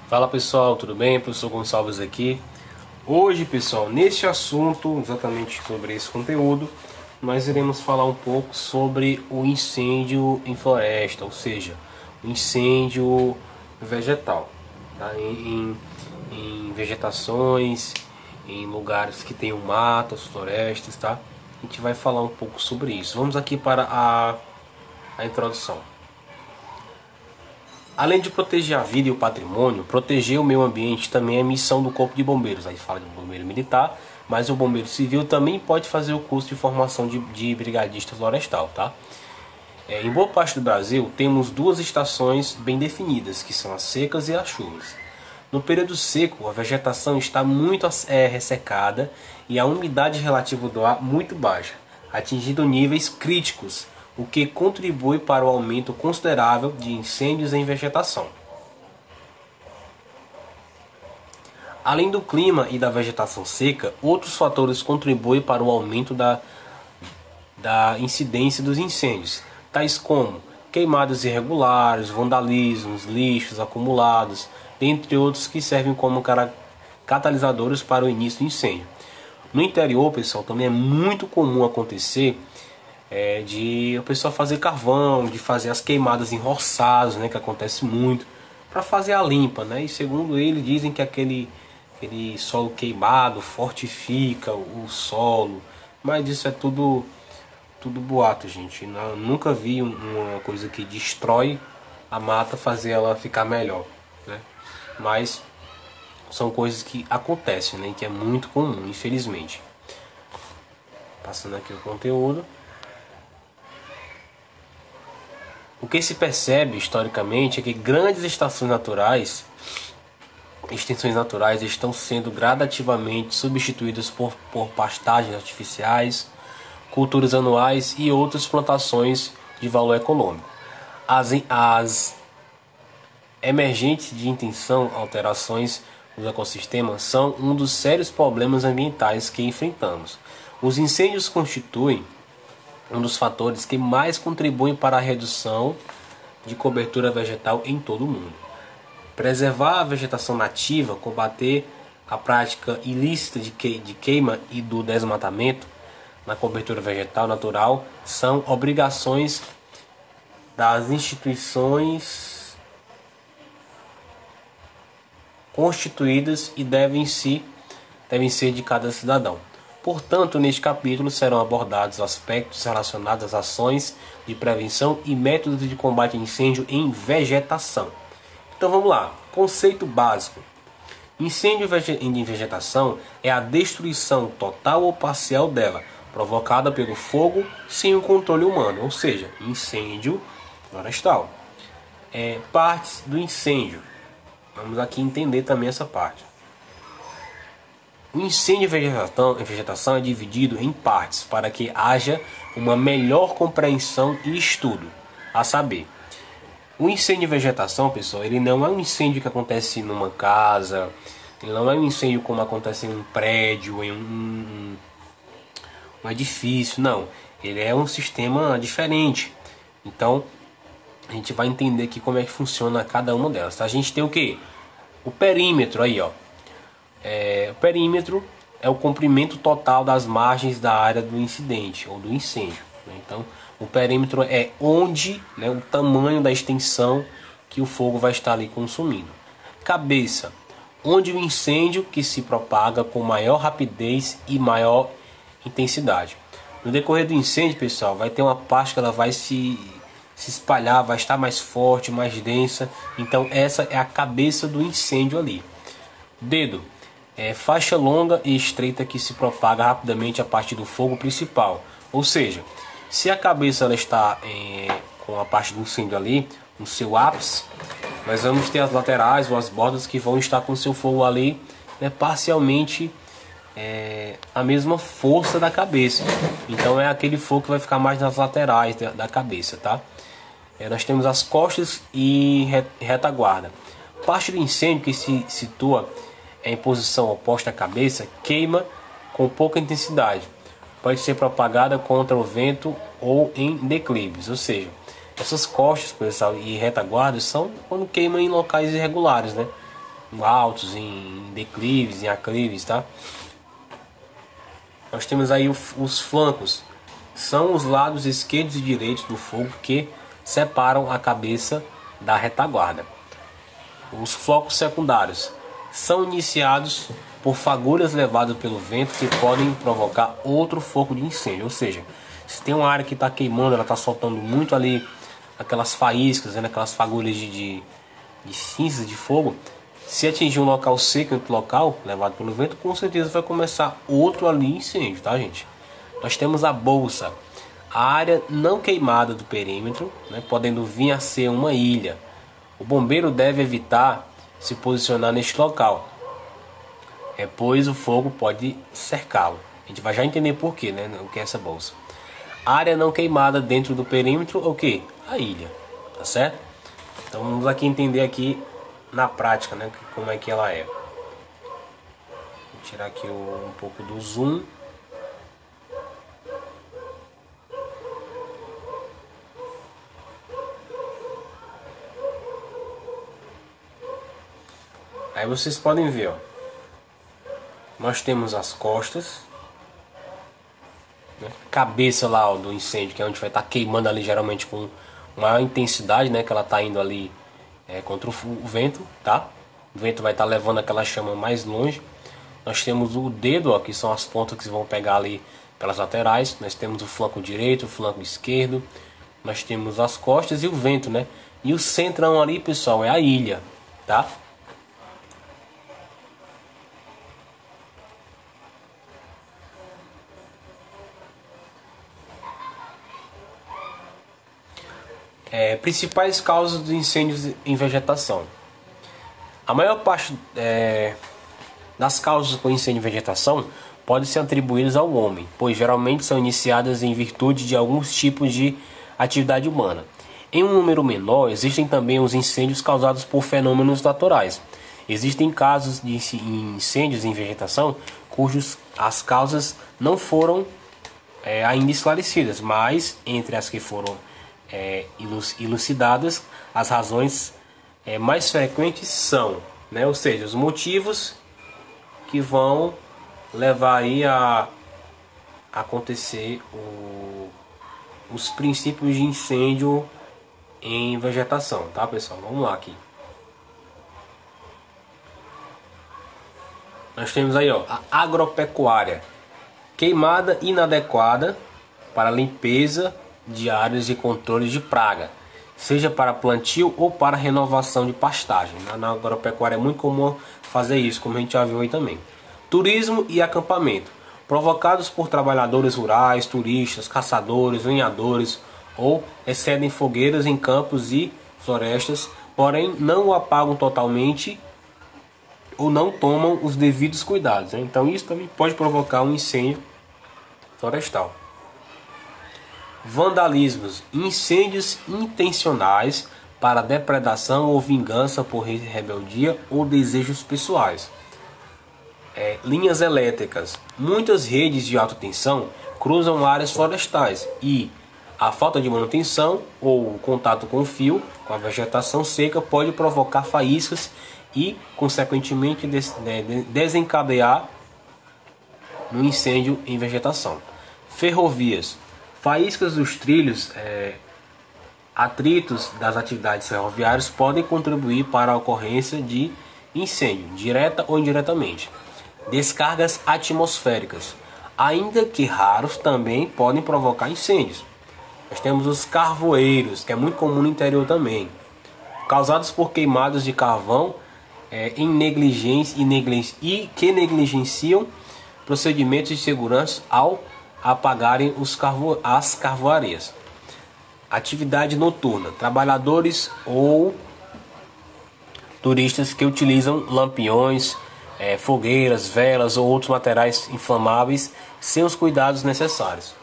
Fala pessoal, tudo bem? Professor Gonçalves aqui. Hoje, pessoal, neste assunto, exatamente sobre esse conteúdo, nós iremos falar um pouco sobre o incêndio em floresta, ou seja, o incêndio vegetal, tá? Em vegetações, em lugares que tenham matas, florestas, tá? A gente vai falar um pouco sobre isso. Vamos aqui para a introdução. Além de proteger a vida e o patrimônio, proteger o meio ambiente também é missão do Corpo de Bombeiros. Aí fala de bombeiro militar, mas o bombeiro civil também pode fazer o curso de formação de brigadista florestal, tá? Em boa parte do Brasil, temos duas estações bem definidas, que são as secas e as chuvas. No período seco, a vegetação está muito ressecada e a umidade relativa do ar muito baixa, atingindo níveis críticos, o que contribui para o aumento considerável de incêndios em vegetação. Além do clima e da vegetação seca, outros fatores contribuem para o aumento da incidência dos incêndios, tais como queimadas irregulares, vandalismos, lixos acumulados, dentre outros que servem como catalisadores para o início do incêndio. No interior, pessoal, também é muito comum acontecer de a pessoa fazer carvão, de fazer as queimadas em roçados, né, que acontece muito, para fazer a limpa, né? E segundo ele, dizem que aquele solo queimado fortifica o solo, mas isso é tudo boato, gente. Nunca vi uma coisa que destrói a mata fazer ela ficar melhor, né? Mas são coisas que acontecem, né, que é muito comum, infelizmente. Passando aqui o conteúdo. O que se percebe historicamente é que grandes extensões naturais estão sendo gradativamente substituídas por pastagens artificiais, culturas anuais e outras plantações de valor econômico. As emergentes de intenção alterações nos ecossistemas são um dos sérios problemas ambientais que enfrentamos. Os incêndios constituem um dos fatores que mais contribuem para a redução de cobertura vegetal em todo o mundo. Preservar a vegetação nativa, combater a prática ilícita de queima e do desmatamento na cobertura vegetal natural são obrigações das instituições constituídas e devem ser de cada cidadão. Portanto, neste capítulo serão abordados aspectos relacionados às ações de prevenção e métodos de combate a incêndio em vegetação. Então vamos lá, conceito básico. Incêndio em vegetação é a destruição total ou parcial dela, provocada pelo fogo sem o controle humano, ou seja, incêndio florestal. Partes do incêndio. Vamos aqui entender também essa parte. O incêndio em vegetação é dividido em partes para que haja uma melhor compreensão e estudo. A saber, o incêndio em vegetação, pessoal, ele não é um incêndio que acontece numa casa, ele não é um incêndio como acontece em um prédio, em um edifício, não. Ele é um sistema diferente. Então, a gente vai entender aqui como é que funciona cada uma delas. Tá? A gente tem o que? O perímetro aí, ó. O perímetro é o comprimento total das margens da área do incidente ou do incêndio, né? Então, o perímetro é onde, né, o tamanho da extensão que o fogo vai estar ali consumindo. Cabeça, onde o incêndio que se propaga com maior rapidez e maior intensidade. No decorrer do incêndio, pessoal, vai ter uma parte que ela vai se espalhar, vai estar mais forte, mais densa. Então, essa é a cabeça do incêndio ali. Dedo. Faixa longa e estreita que se propaga rapidamente a partir do fogo principal. Ou seja, se a cabeça ela está com a parte do incêndio ali, no seu ápice, nós vamos ter as laterais ou as bordas que vão estar com o seu fogo ali, né, parcialmente a mesma força da cabeça. Então é aquele fogo que vai ficar mais nas laterais da cabeça, tá? Nós temos as costas e retaguarda. Parte do incêndio que se situa em posição oposta à cabeça queima com pouca intensidade. Pode ser propagada contra o vento ou em declives. Ou seja, essas costas, pessoal, e retaguardas são quando queima em locais irregulares, né? altos, em declives, em aclives, tá? Nós temos aí os flancos, são os lados esquerdos e direitos do fogo que separam a cabeça da retaguarda. Os focos secundários são iniciados por fagulhas levadas pelo vento que podem provocar outro foco de incêndio. Ou seja, se tem uma área que está queimando, ela está soltando muito ali aquelas faíscas, né, aquelas fagulhas de cinzas de fogo. Se atingir um local seco em outro local, levado pelo vento, com certeza vai começar outro ali incêndio, tá, gente? Nós temos a bolsa, a área não queimada do perímetro, né, podendo vir a ser uma ilha. O bombeiro deve evitar se posicionar neste local, pois o fogo pode cercá-lo. A gente vai já entender por quê, né, o que é essa bolsa. A área não queimada dentro do perímetro, o que? A ilha, tá certo? Então vamos aqui entender aqui na prática, né, como é que ela é. Vou tirar aqui um pouco do zoom. Aí vocês podem ver, ó, nós temos as costas, né, cabeça lá, ó, do incêndio, que é onde vai estar queimando ali geralmente com maior intensidade, né, que ela está indo ali contra o vento, tá? O vento vai estar levando aquela chama mais longe. Nós temos o dedo, ó, que são as pontas que vão pegar ali pelas laterais. Nós temos o flanco direito, o flanco esquerdo. Nós temos as costas e o vento, né? E o centrão ali, pessoal, é a ilha, tá? Principais causas de incêndios em vegetação. A maior parte das causas por incêndio em vegetação podem ser atribuídas ao homem, pois geralmente são iniciadas em virtude de alguns tipos de atividade humana. Em um número menor, existem também os incêndios causados por fenômenos naturais. Existem casos de incêndios em vegetação cujos as causas não foram ainda esclarecidas, mas entre as que foram elucidadas, as razões mais frequentes são, né, ou seja, os motivos que vão levar aí a acontecer os princípios de incêndio em vegetação, tá, pessoal? Vamos lá aqui. Nós temos aí, ó, a agropecuária, queimada inadequada para limpeza de áreas de controle de praga, seja para plantio ou para renovação de pastagem. Na agropecuária é muito comum fazer isso, como a gente já viu aí também. Turismo e acampamento, provocados por trabalhadores rurais, turistas, caçadores, lenhadores, ou excedem fogueiras em campos e florestas, porém não o apagam totalmente ou não tomam os devidos cuidados, né? Então isso também pode provocar um incêndio florestal. Vandalismos, incêndios intencionais para depredação ou vingança por rebeldia ou desejos pessoais. Linhas elétricas. Muitas redes de alta tensão cruzam áreas florestais e a falta de manutenção ou o contato com o fio, com a vegetação seca, pode provocar faíscas e, consequentemente, desencadear um incêndio em vegetação. Ferrovias. Faíscas dos trilhos, atritos das atividades ferroviárias podem contribuir para a ocorrência de incêndio, direta ou indiretamente. Descargas atmosféricas, ainda que raros, também podem provocar incêndios. Nós temos os carvoeiros, que é muito comum no interior também, causados por queimadas de carvão em negligência e que negligenciam procedimentos de segurança ao apagarem as carvoarias. Atividade noturna, trabalhadores ou turistas que utilizam lampiões, fogueiras, velas ou outros materiais inflamáveis sem os cuidados necessários.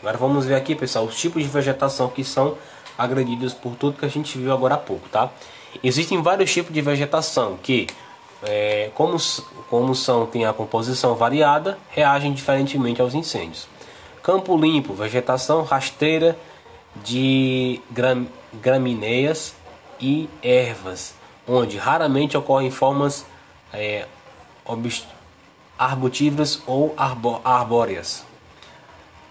Agora vamos ver aqui, pessoal, os tipos de vegetação que são agredidos por tudo que a gente viu agora há pouco, tá? Existem vários tipos de vegetação que, tem a composição variada, reagem diferentemente aos incêndios. Campo limpo, vegetação rasteira de gramíneas e ervas, onde raramente ocorrem formas arbutíferas ou arbóreas.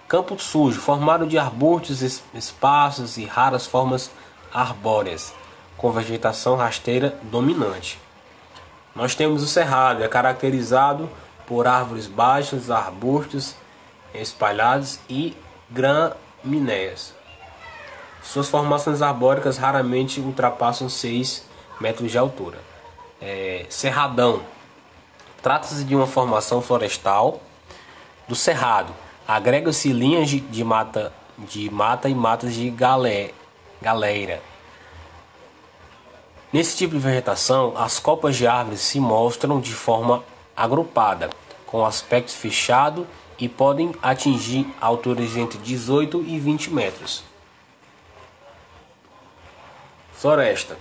Campo sujo, formado de arbustos esparsos e raras formas arbóreas, com vegetação rasteira dominante. Nós temos o cerrado, é caracterizado por árvores baixas, arbustos espalhados e gramíneas. Suas formações arbóricas raramente ultrapassam 6 metros de altura. Cerradão. Trata-se de uma formação florestal do cerrado. Agrega-se linhas de mata e matas de galera. Nesse tipo de vegetação, as copas de árvores se mostram de forma agrupada, com aspecto fechado e podem atingir alturas entre 18 e 20 metros. Floresta.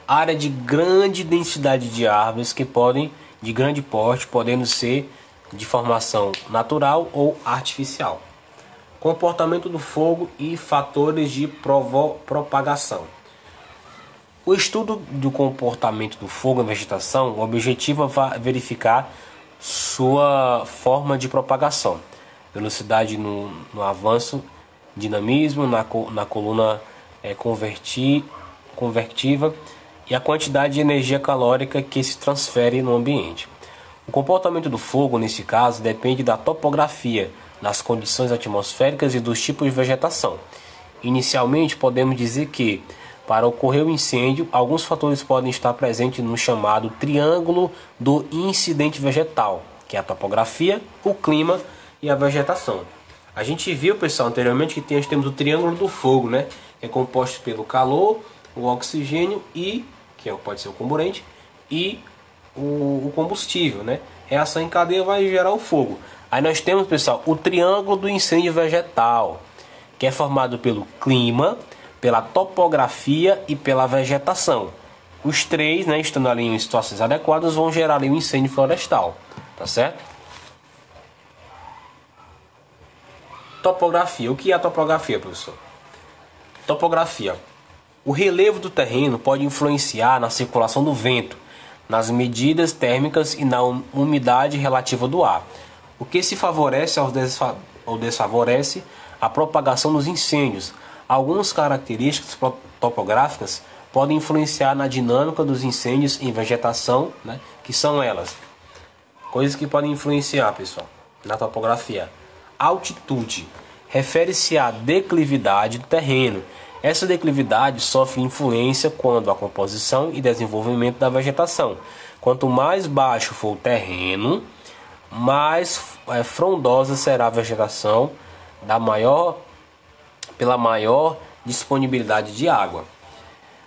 Área de grande densidade de árvores de grande porte, podendo ser de formação natural ou artificial. Comportamento do fogo e fatores de propagação. O estudo do comportamento do fogo na vegetação, o objetivo é verificar sua forma de propagação, velocidade no avanço, dinamismo na coluna convertiva e a quantidade de energia calórica que se transfere no ambiente. O comportamento do fogo, nesse caso, depende da topografia, das condições atmosféricas e dos tipos de vegetação. Inicialmente, podemos dizer que, para ocorrer o incêndio, alguns fatores podem estar presentes no chamado triângulo do incidente vegetal, que é a topografia, o clima e a vegetação. A gente viu, pessoal, anteriormente que nós temos o triângulo do fogo, né? Que é composto pelo calor, o oxigênio e, que pode ser o comburente, e o combustível, né? Reação em cadeia vai gerar o fogo. Aí nós temos, pessoal, o triângulo do incêndio vegetal, que é formado pelo clima, pela topografia e pela vegetação. Os três, né, estando ali em situações adequadas, vão gerar ali um incêndio florestal, tá certo? Topografia. O que é a topografia, professor? Topografia. O relevo do terreno pode influenciar na circulação do vento, nas medidas térmicas e na umidade relativa do ar, o que se favorece ou desfavorece a propagação dos incêndios. Algumas características topográficas podem influenciar na dinâmica dos incêndios em vegetação, né, que são elas. Coisas que podem influenciar, pessoal, na topografia. Altitude. Refere-se à declividade do terreno. Essa declividade sofre influência quando a composição e desenvolvimento da vegetação. Quanto mais baixo for o terreno, mais frondosa será a vegetação pela maior disponibilidade de água.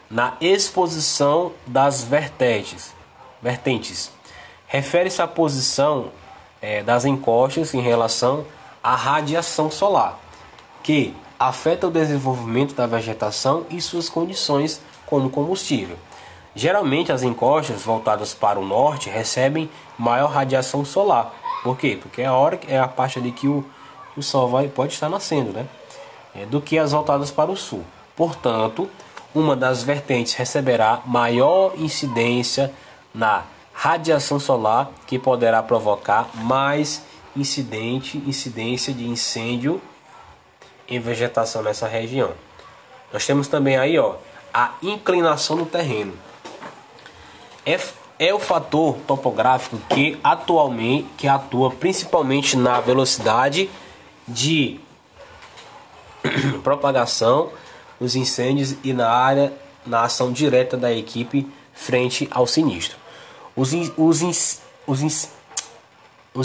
Na exposição das vertentes. Refere-se à posição das encostas em relação à radiação solar, que afeta o desenvolvimento da vegetação e suas condições como combustível. Geralmente as encostas voltadas para o norte recebem maior radiação solar. Por quê? Porque é a parte ali que o sol pode estar nascendo, né? Do que as voltadas para o sul. Portanto, uma das vertentes receberá maior incidência na radiação solar, que poderá provocar mais incidência de incêndio em vegetação nessa região. Nós temos também aí, a inclinação do terreno. É o fator topográfico que atua principalmente na velocidade de propagação dos incêndios e na ação direta da equipe frente ao sinistro. Os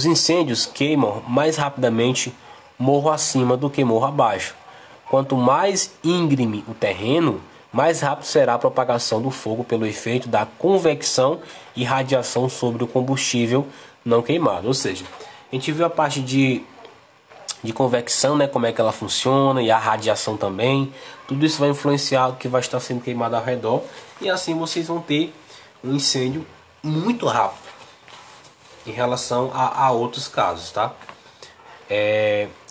incêndios queimam mais rapidamente morro acima do que morro abaixo. Quanto mais íngreme o terreno, mais rápido será a propagação do fogo pelo efeito da convecção e radiação sobre o combustível não queimado. Ou seja, a gente viu a parte de convecção, né, como é que ela funciona, e a radiação também. Tudo isso vai influenciar o que vai estar sendo queimado ao redor, e assim vocês vão ter um incêndio muito rápido em relação a outros casos, tá?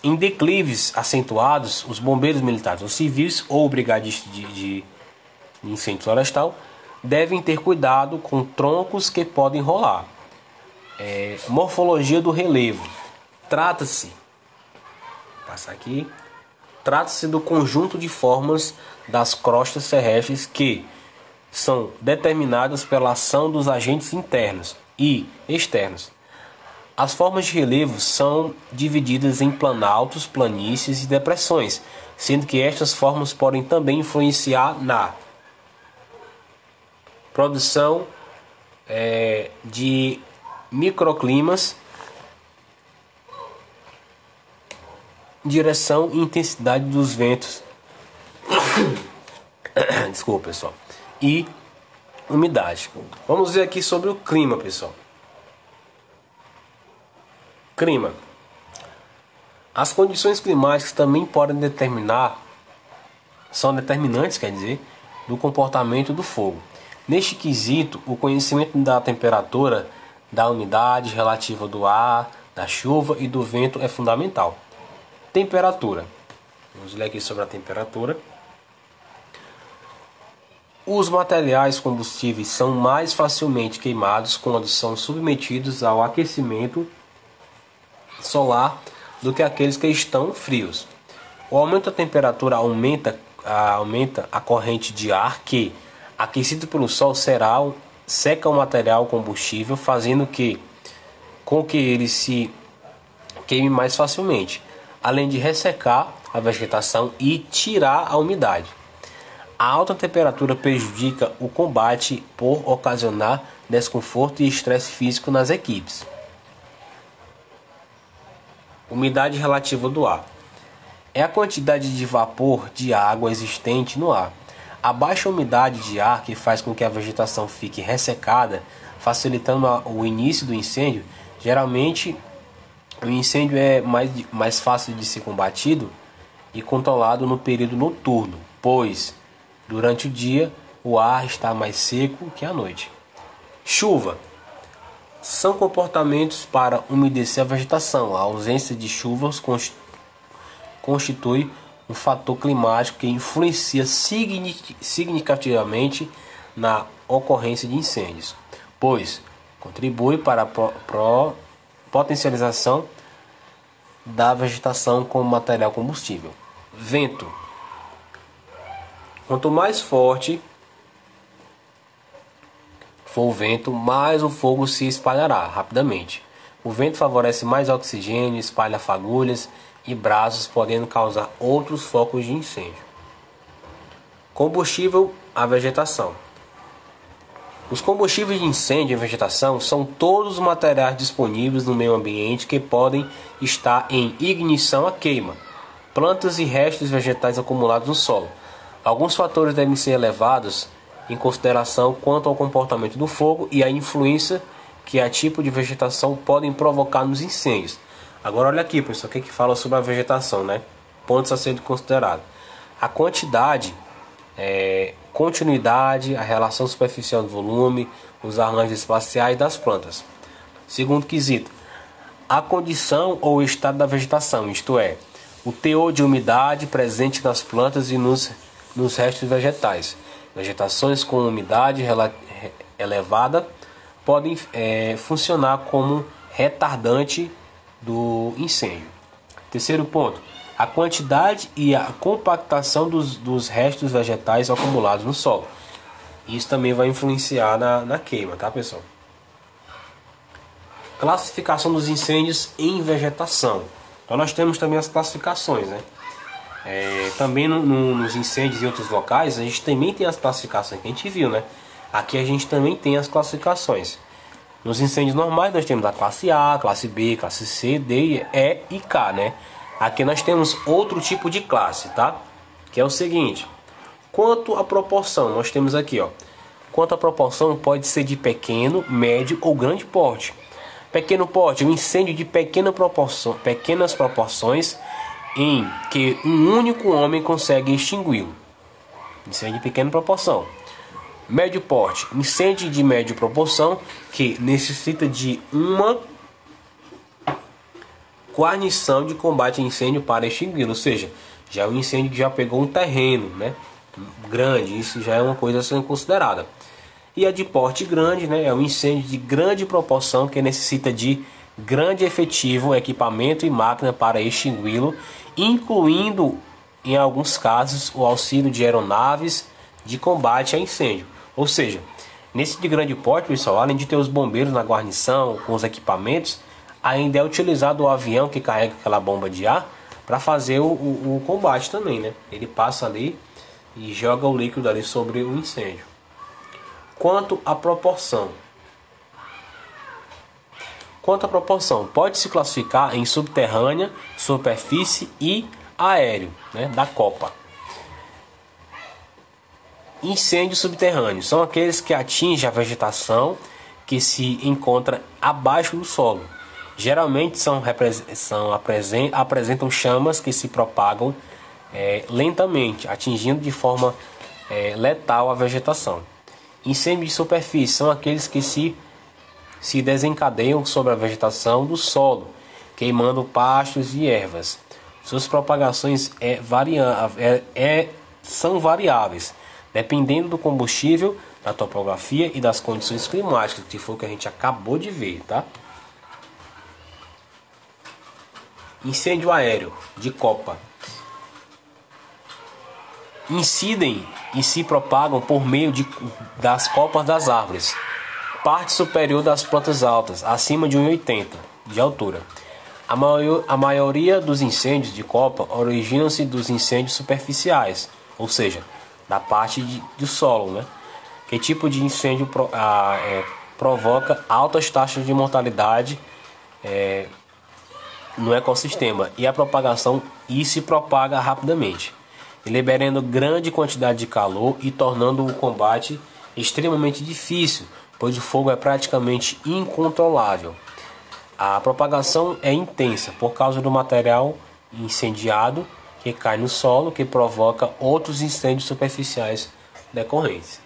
Em declives acentuados, os bombeiros militares, os civis ou brigadistas de incêndio florestal devem ter cuidado com troncos que podem rolar. Morfologia do relevo. Trata-se do conjunto de formas das crostas terrestres que são determinadas pela ação dos agentes internos e externos. As formas de relevo são divididas em planaltos, planícies e depressões, sendo que estas formas podem também influenciar na produção de microclimas, direção e intensidade dos ventos. Desculpa, pessoal. E umidade. Vamos ver aqui sobre o clima, pessoal. Clima. As condições climáticas também podem são determinantes, do comportamento do fogo. Neste quesito, o conhecimento da temperatura, da umidade relativa do ar, da chuva e do vento é fundamental. Temperatura. Vamos ler aqui sobre a temperatura. Os materiais combustíveis são mais facilmente queimados quando são submetidos ao aquecimento solar do que aqueles que estão frios. O aumento da temperatura aumenta a corrente de ar que, aquecido pelo sol, seca o material combustível, fazendo com que ele se queime mais facilmente, além de ressecar a vegetação e tirar a umidade. A alta temperatura prejudica o combate por ocasionar desconforto e estresse físico nas equipes. Umidade relativa do ar. É a quantidade de vapor de água existente no ar. A baixa umidade de ar que faz com que a vegetação fique ressecada, facilitando o início do incêndio. Geralmente, o incêndio é mais fácil de ser combatido e controlado no período noturno, pois durante o dia o ar está mais seco que à noite. Chuva. São comportamentos para umedecer a vegetação. A ausência de chuvas constitui um fator climático que influencia significativamente na ocorrência de incêndios, pois contribui para a potencialização da vegetação como material combustível. Vento. Quanto mais forte for o vento, mais o fogo se espalhará rapidamente. O vento favorece mais oxigênio, espalha fagulhas e brasas, podendo causar outros focos de incêndio. Combustível à vegetação. Os combustíveis de incêndio e vegetação são todos os materiais disponíveis no meio ambiente que podem estar em ignição à queima, plantas e restos vegetais acumulados no solo. Alguns fatores devem ser levados em consideração quanto ao comportamento do fogo e a influência que a tipo de vegetação podem provocar nos incêndios. Agora olha aqui, pessoal, o que fala sobre a vegetação, né? Pontos a serem considerados. A quantidade, continuidade, a relação superficial do volume, os arranjos espaciais das plantas. Segundo quesito, a condição ou estado da vegetação, isto é, o teor de umidade presente nas plantas e nos restos vegetais. Vegetações com umidade elevada podem funcionar como retardante do incêndio. Terceiro ponto, a quantidade e a compactação dos restos vegetais acumulados no solo. Isso também vai influenciar na queima, tá, pessoal? Classificação dos incêndios em vegetação. Então nós temos também as classificações, né? Também nos incêndios em outros locais a gente também tem as classificações que a gente viu, né? Aqui a gente também tem as classificações. Nos incêndios normais nós temos a classe A, classe B, classe C, D, E e K, né? Aqui nós temos outro tipo de classe, tá? Que é o seguinte: quanto à proporção, nós temos aqui, ó. Quanto à proporção, pode ser de pequeno, médio ou grande porte. Pequeno porte, um incêndio de pequenas proporções em que um único homem consegue extingui-lo. Incêndio de pequena proporção. Médio porte, incêndio de média proporção que necessita de uma guarnição de combate a incêndio para extingui-lo, ou seja, já é um incêndio que já pegou um terreno, né, grande. Isso já é uma coisa a ser considerada. E a de porte grande, né, é um incêndio de grande proporção que necessita de grande efetivo, equipamento e máquina para extingui-lo, incluindo, em alguns casos, o auxílio de aeronaves de combate a incêndio. Ou seja, nesse de grande porte, pessoal, além de ter os bombeiros na guarnição com os equipamentos, ainda é utilizado o avião que carrega aquela bomba de ar para fazer o combate também, né? Ele passa ali e joga o líquido ali sobre o incêndio. Quanto à proporção, pode se classificar em subterrânea, superfície e aéreo, né, da copa. Incêndios subterrâneos são aqueles que atingem a vegetação que se encontra abaixo do solo. Geralmente apresentam chamas que se propagam lentamente, atingindo de forma letal a vegetação. Incêndios de superfície são aqueles que se desencadeiam sobre a vegetação do solo, queimando pastos e ervas. Suas propagações são variáveis, dependendo do combustível, da topografia e das condições climáticas, que foi o que a gente acabou de ver, tá? Incêndio aéreo de copa. Incidem e se propagam por meio das copas das árvores, parte superior das plantas altas, acima de 1,80 de altura. A maioria dos incêndios de copa originam-se dos incêndios superficiais, ou seja, da parte do solo, né? Que tipo de incêndio provoca altas taxas de mortalidade no ecossistema e a propagação se propaga rapidamente, liberando grande quantidade de calor e tornando o combate extremamente difícil, pois o fogo é praticamente incontrolável. A propagação é intensa por causa do material incendiado que cai no solo, que provoca outros incêndios superficiais decorrentes.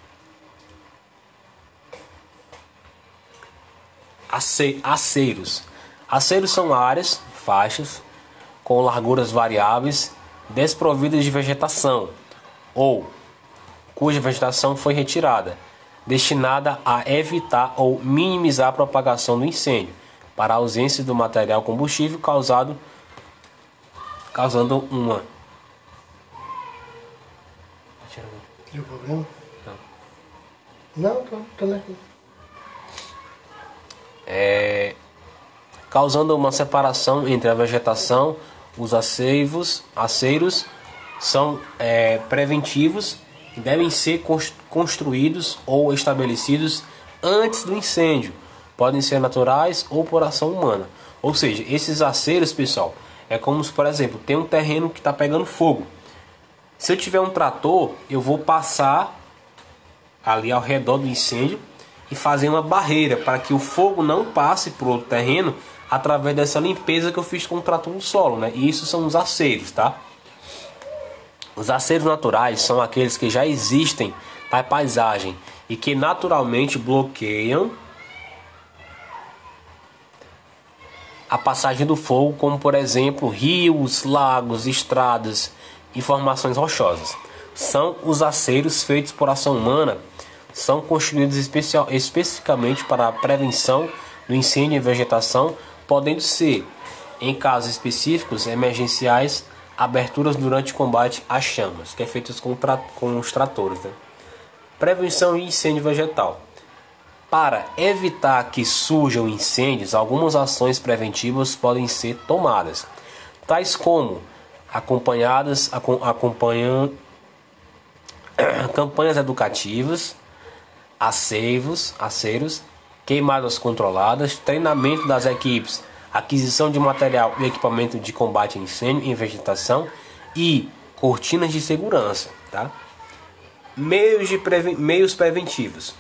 Aceiros. Aceiros são áreas, faixas, com larguras variáveis, desprovidas de vegetação, ou cuja vegetação foi retirada, destinada a evitar ou minimizar a propagação do incêndio, para a ausência do material combustível causando uma... Tem problema? Não, tô aqui. Causando uma separação entre a vegetação. Os aceiros são preventivos e devem ser construídos ou estabelecidos antes do incêndio. Podem ser naturais ou por ação humana. Ou seja, esses aceiros, pessoal, é como se, por exemplo, tem um terreno que está pegando fogo. Se eu tiver um trator, eu vou passar ali ao redor do incêndio e fazer uma barreira para que o fogo não passe para o outro terreno através dessa limpeza que eu fiz com o trator no solo, né? E isso são os aceiros, tá? Os aceiros naturais são aqueles que já existem na paisagem e que naturalmente bloqueiam a passagem do fogo, como por exemplo rios, lagos, estradas e formações rochosas. São os aceiros feitos por ação humana, são construídos especificamente para a prevenção do incêndio em vegetação, podendo ser, em casos específicos emergenciais, aberturas durante o combate às chamas, que é feito com os tratores, né? Prevenção de incêndio vegetal. Para evitar que surjam incêndios, algumas ações preventivas podem ser tomadas, tais como acompanhando campanhas educativas, aceiros, queimadas controladas, treinamento das equipes, aquisição de material e equipamento de combate a incêndio em vegetação e cortinas de segurança, tá? Meios preventivos.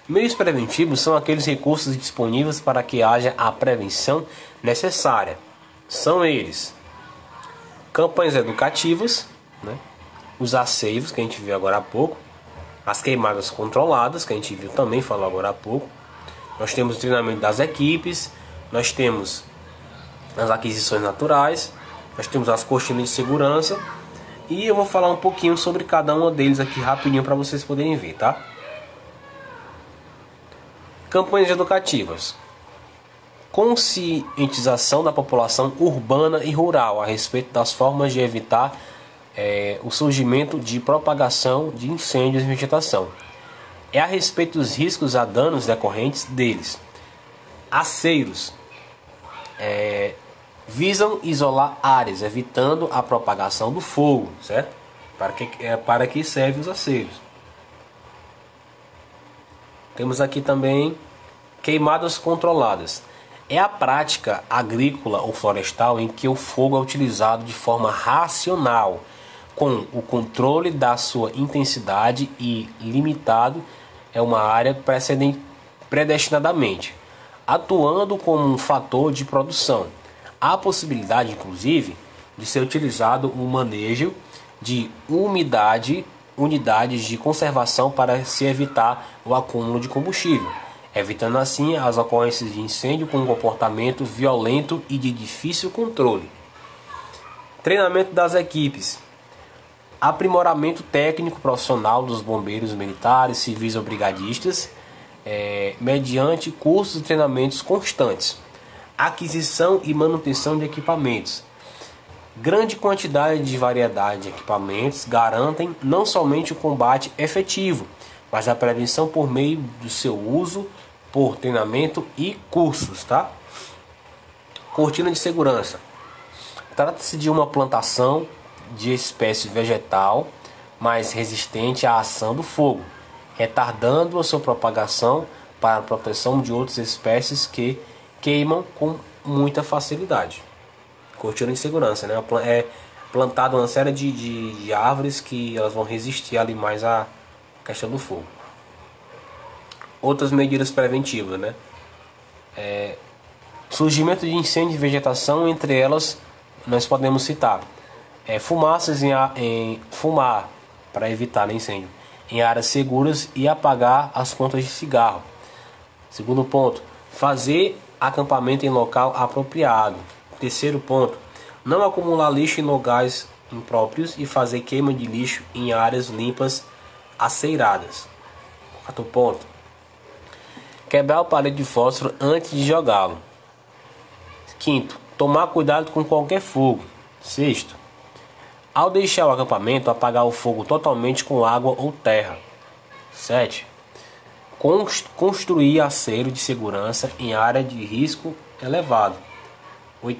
Meios preventivos são aqueles recursos disponíveis para que haja a prevenção necessária. São eles: campanhas educativas, né? Os aceiros, que a gente viu agora há pouco, as queimadas controladas, que a gente viu também, falou agora há pouco. Nós temos o treinamento das equipes, nós temos as aquisições naturais, nós temos as cortinas de segurança, e eu vou falar um pouquinho sobre cada um deles aqui rapidinho para vocês poderem ver, tá? Campanhas educativas. Conscientização da população urbana e rural a respeito das formas de evitar o surgimento de propagação de incêndios e vegetação. É a respeito dos riscos a danos decorrentes deles. Aceiros. Visam isolar áreas, evitando a propagação do fogo, certo? Para que servem os aceiros. Temos aqui também queimadas controladas. É a prática agrícola ou florestal em que o fogo é utilizado de forma racional, com o controle da sua intensidade e limitado é uma área predestinadamente, atuando como um fator de produção. Há a possibilidade, inclusive, de ser utilizado o manejo de unidades de conservação para se evitar o acúmulo de combustível, evitando assim as ocorrências de incêndio com um comportamento violento e de difícil controle. Treinamento das equipes. Aprimoramento técnico profissional dos bombeiros militares, civis ou brigadistas, mediante cursos e treinamentos constantes. Aquisição e manutenção de equipamentos. Grande quantidade de variedade de equipamentos garantem não somente o combate efetivo, mas a prevenção por meio do seu uso por treinamento e cursos, tá? Cortina de segurança. Trata-se de uma plantação de espécie vegetal mais resistente à ação do fogo, retardando a sua propagação para a proteção de outras espécies que queimam com muita facilidade. Cortina de segurança, né? É plantado uma série de árvores que elas vão resistir ali mais à questão do fogo. Outras medidas preventivas, né? Surgimento de incêndio e vegetação, entre elas nós podemos citar fumaças fumar para evitar incêndio em áreas seguras e apagar as pontas de cigarro. Segundo ponto, fazer acampamento em local apropriado. Terceiro ponto, não acumular lixo em lugares impróprios e fazer queima de lixo em áreas limpas aceiradas. Quarto ponto, quebrar o palito de fósforo antes de jogá-lo. Quinto, tomar cuidado com qualquer fogo. Sexto, ao deixar o acampamento, apagar o fogo totalmente com água ou terra. 7. Construir aceiro de segurança em área de risco elevado. 8.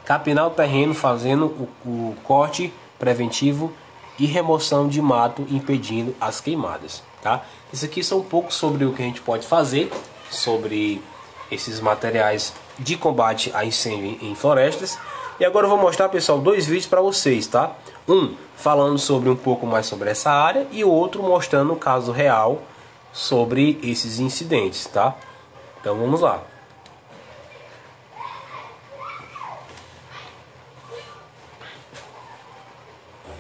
Capinar o terreno fazendo o corte preventivo e remoção de mato, impedindo as queimadas. Tá? Isso aqui são um pouco sobre o que a gente pode fazer sobre esses materiais de combate a incêndio em florestas. E agora eu vou mostrar, pessoal, 2 vídeos para vocês, tá? Um falando sobre um pouco mais sobre essa área e o outro mostrando o caso real sobre esses incidentes, tá? Então vamos lá.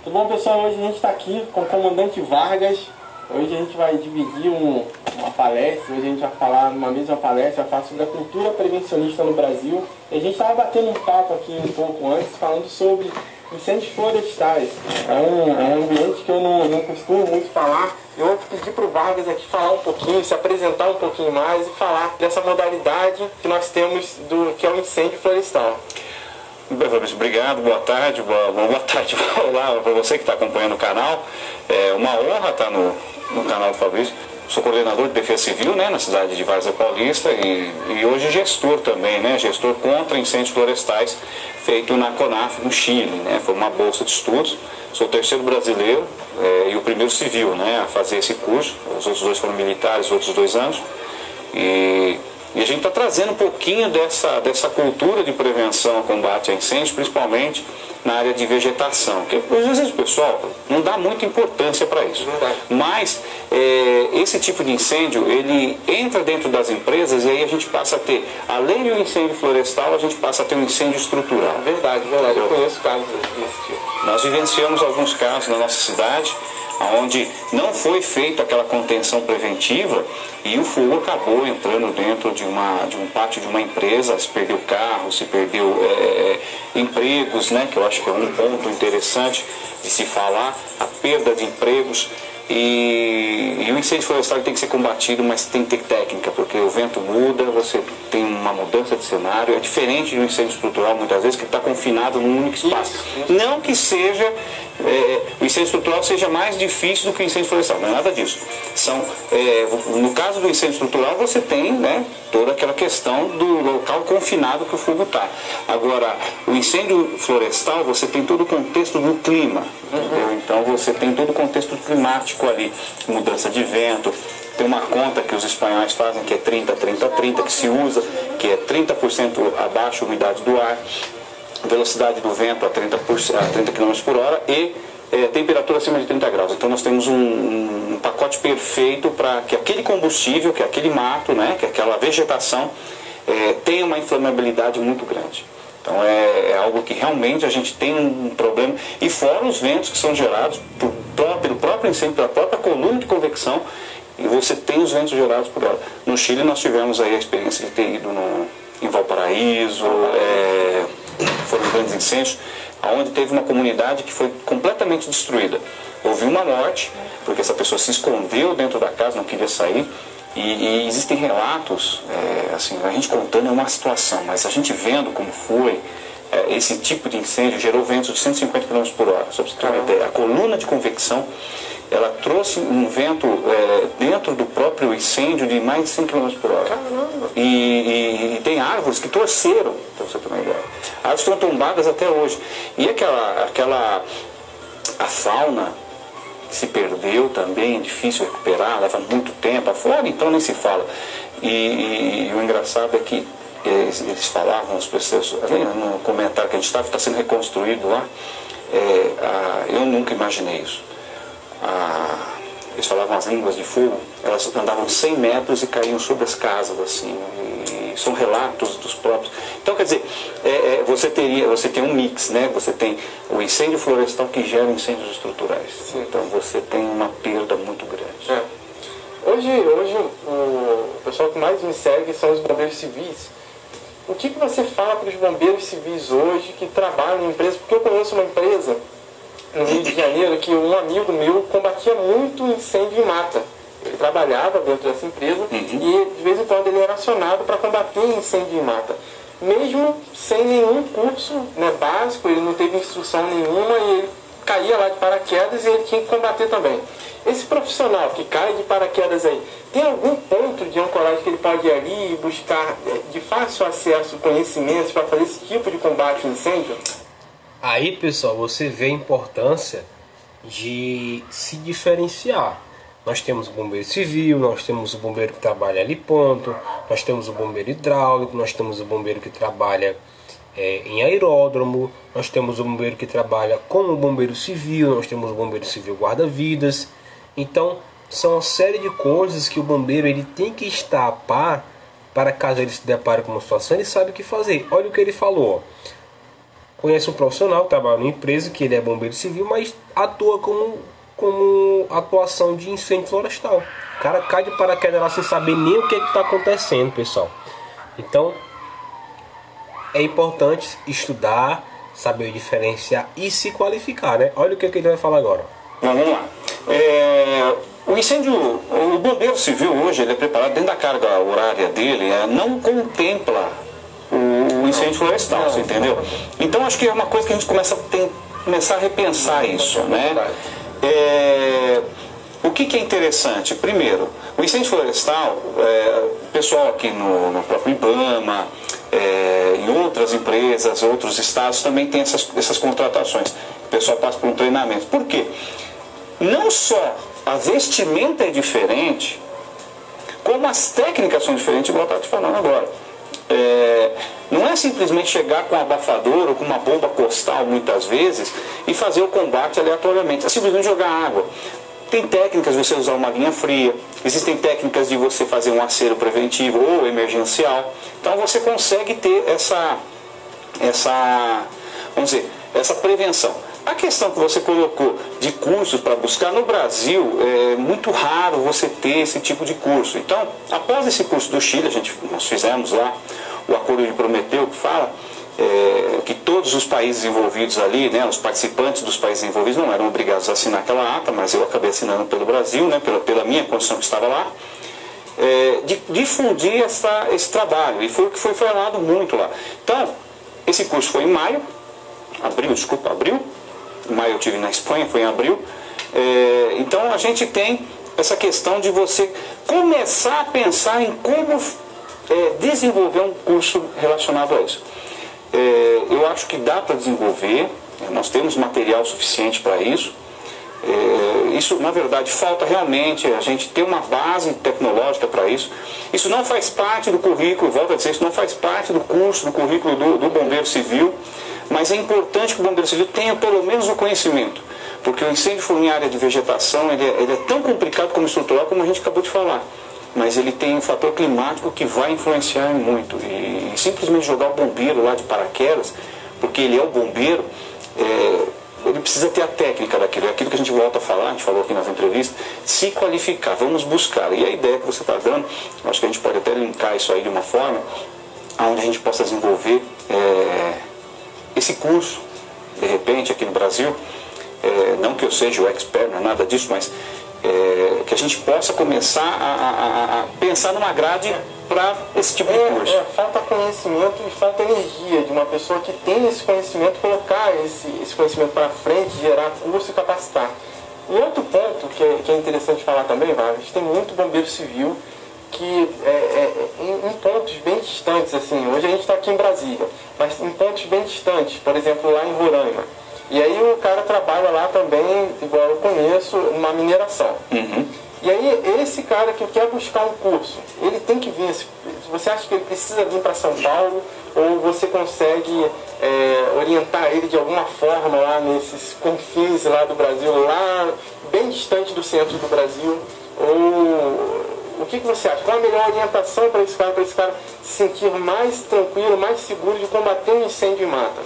Tudo bom, pessoal? Hoje a gente está aqui com o comandante Vargas. Hoje a gente vai dividir uma palestra. Hoje a gente vai falar numa mesma palestra, vai falar sobre a cultura prevencionista no Brasil. E a gente estava batendo um papo aqui um pouco antes, falando sobre incêndios florestais. É um ambiente que eu não costumo muito falar. Eu vou pedir para o Vargas aqui falar um pouquinho, se apresentar um pouquinho mais e falar dessa modalidade que nós temos, que é o incêndio florestal. Fabrício, obrigado, boa tarde, boa tarde, olá para você que está acompanhando o canal. É uma honra estar no canal do Fabrício. Sou coordenador de defesa civil, né, na cidade de Várzea Paulista e hoje gestor também, né, gestor contra incêndios florestais, feito na CONAF, no Chile, né, foi uma bolsa de estudos. Sou o 3º brasileiro e o primeiro civil, né, a fazer esse curso. Os outros 2 foram militares, os outros 2 anos. E a gente está trazendo um pouquinho dessa cultura de prevenção ao combate a incêndios, principalmente na área de vegetação. Porque às vezes o pessoal não dá muita importância para isso. Mas esse tipo de incêndio, ele entra dentro das empresas e aí a gente passa a ter, além do incêndio florestal, a gente passa a ter um incêndio estrutural. Verdade. Eu conheço casos desse tipo. Nós vivenciamos alguns casos na nossa cidade, onde não foi feita aquela contenção preventiva e o fogo acabou entrando dentro de um pátio de uma empresa, se perdeu carro, se perdeu empregos, né, que eu acho que é um ponto interessante de se falar, a perda de empregos. E o incêndio florestal tem que ser combatido, mas tem que ter técnica, porque muda, você tem uma mudança de cenário. É diferente de um incêndio estrutural, muitas vezes, que está confinado num único espaço. Isso. Não que seja, o incêndio estrutural seja mais difícil do que o incêndio florestal, não é nada disso. No caso do incêndio estrutural, você tem, né, toda aquela questão do local confinado que o fogo está. Agora, o incêndio florestal, você tem todo o contexto do clima, entendeu? Então você tem todo o contexto climático ali, mudança de vento. Tem uma conta que os espanhóis fazem que é 30-30-30, que se usa, que é 30% abaixo a umidade do ar, velocidade do vento a 30 km por hora e temperatura acima de 30 graus. Então nós temos um pacote perfeito para que aquele combustível, que aquele mato, né, que aquela vegetação tenha uma inflamabilidade muito grande. Então é algo que realmente a gente tem um problema. E fora os ventos que são gerados pelo próprio incêndio, pela própria coluna de convecção, e você tem os ventos gerados por ela. No Chile nós tivemos aí a experiência de ter ido em Valparaíso, foram grandes incêndios, onde teve uma comunidade que foi completamente destruída. Houve uma morte, porque essa pessoa se escondeu dentro da casa, não queria sair, e existem relatos, assim, a gente contando é uma situação, mas a gente vendo como foi, esse tipo de incêndio gerou ventos de 150 km por hora, só para você ter uma ideia. A coluna de convecção, ela trouxe um vento dentro do próprio incêndio de mais de 100 km por hora. E tem árvores que torceram, para você ter uma ideia. Árvores estão tombadas até hoje. E a fauna se perdeu também, é difícil recuperar, leva muito tempo. A flora então nem se fala. E o engraçado é que eles falavam, as pessoas, no comentário que a gente estava, está sendo reconstruído lá, eu nunca imaginei isso. Eles falavam as línguas de fogo, elas andavam 100 metros e caíam sobre as casas, assim, e são relatos dos próprios. Então, quer dizer, você tem um mix, né? Você tem o incêndio florestal que gera incêndios estruturais. Sim. Então você tem uma perda muito grande. Hoje o pessoal que mais me segue são os bombeiros civis. O que você fala para os bombeiros civis hoje que trabalham em empresa? Porque eu conheço uma empresa no Rio de Janeiro que um amigo meu combatia muito incêndio em mata. Ele trabalhava dentro dessa empresa e de vez em quando ele era acionado para combater incêndio em mata. Mesmo sem nenhum curso, né, básico, ele não teve instrução nenhuma e ele caía lá de paraquedas e ele tinha que combater também. Esse profissional que cai de paraquedas aí, tem algum ponto de ancoragem que ele pode ir ali e buscar de fácil acesso conhecimentos para fazer esse tipo de combate ao incêndio? Aí, pessoal, você vê a importância de se diferenciar. Nós temos o bombeiro civil, nós temos o bombeiro que trabalha ali ponto, nós temos o bombeiro hidráulico, nós temos o bombeiro que trabalha em aeródromo, nós temos o bombeiro que trabalha como bombeiro civil, nós temos o bombeiro civil guarda-vidas. Então, são uma série de coisas que o bombeiro ele tem que estar a par para caso ele se depare com uma situação, ele sabe o que fazer. Olha o que ele falou. Conhece um profissional, trabalha numa empresa que ele é bombeiro civil, mas atua como atuação de incêndio florestal. O cara cai de paraquedas lá sem saber nem o que está acontecendo, pessoal. Então, é importante estudar, saber diferenciar e se qualificar, né? Olha o que ele vai falar agora. Vamos lá. O incêndio, o bombeiro civil hoje, ele é preparado dentro da carga horária dele, não contempla o incêndio florestal, você entendeu? Então acho que é uma coisa que a gente começar a repensar isso, né? O que é interessante? Primeiro, o incêndio florestal, o pessoal aqui no próprio IBAMA, em outras empresas, outros estados também tem essas contratações. O pessoal passa por um treinamento. Por quê? Não só a vestimenta é diferente, como as técnicas são diferentes, igual eu estava te falando agora. Não é simplesmente chegar com um abafador ou com uma bomba costal, muitas vezes, e fazer o combate aleatoriamente. É simplesmente jogar água. Tem técnicas de você usar uma linha fria, existem técnicas de você fazer um acero preventivo ou emergencial. Então você consegue ter essa prevenção. A questão que você colocou de cursos para buscar, no Brasil é muito raro você ter esse tipo de curso. Então, após esse curso do Chile, nós fizemos lá o Acordo de Prometeu, que fala que todos os países envolvidos ali, né, os participantes dos países envolvidos não eram obrigados a assinar aquela ata, mas eu acabei assinando pelo Brasil, né, pela minha condição que estava lá. de difundir esse trabalho, e foi o que foi falado muito lá. Então, esse curso foi em maio, abril, em maio eu estive na Espanha, foi em abril. Então a gente tem essa questão de você começar a pensar em como desenvolver um curso relacionado a isso. Eu acho que dá para desenvolver, nós temos material suficiente para isso. Isso, na verdade, falta realmente a gente ter uma base tecnológica para isso. Isso não faz parte do currículo, volto a dizer, isso não faz parte do curso, do currículo do bombeiro civil, mas é importante que o bombeiro civil tenha pelo menos o conhecimento, porque o incêndio em área de vegetação ele é tão complicado como estrutural, como a gente acabou de falar, mas ele tem um fator climático que vai influenciar muito, e simplesmente jogar o bombeiro lá de paraquedas, porque ele é o bombeiro, ele precisa ter a técnica daquilo, é aquilo que a gente volta a falar, a gente falou aqui nas entrevistas, se qualificar, vamos buscar. E a ideia que você está dando, acho que a gente pode até linkar isso aí de uma forma, onde a gente possa desenvolver esse curso, de repente, aqui no Brasil, não que eu seja o expert, não é nada disso, mas que a gente possa começar a pensar numa grade para esse tipo de curso. Falta conhecimento e falta energia de uma pessoa que tem esse conhecimento, colocar esse conhecimento para frente, gerar curso e capacitar. E outro ponto que é interessante falar também, Vargas, tem muito bombeiro civil que em pontos bem distantes, assim, hoje a gente está aqui em Brasília, mas em pontos bem distantes, por exemplo, lá em Roraima. E aí o cara trabalha lá também, igual eu conheço, numa mineração. E aí esse cara que quer buscar um curso, ele tem que vir, você acha que ele precisa vir para São Paulo, ou você consegue orientar ele de alguma forma lá nesses confins lá do Brasil, lá bem distante do centro do Brasil? Ou o que você acha? Qual a melhor orientação para esse cara se sentir mais tranquilo, mais seguro de combater um incêndio em mata?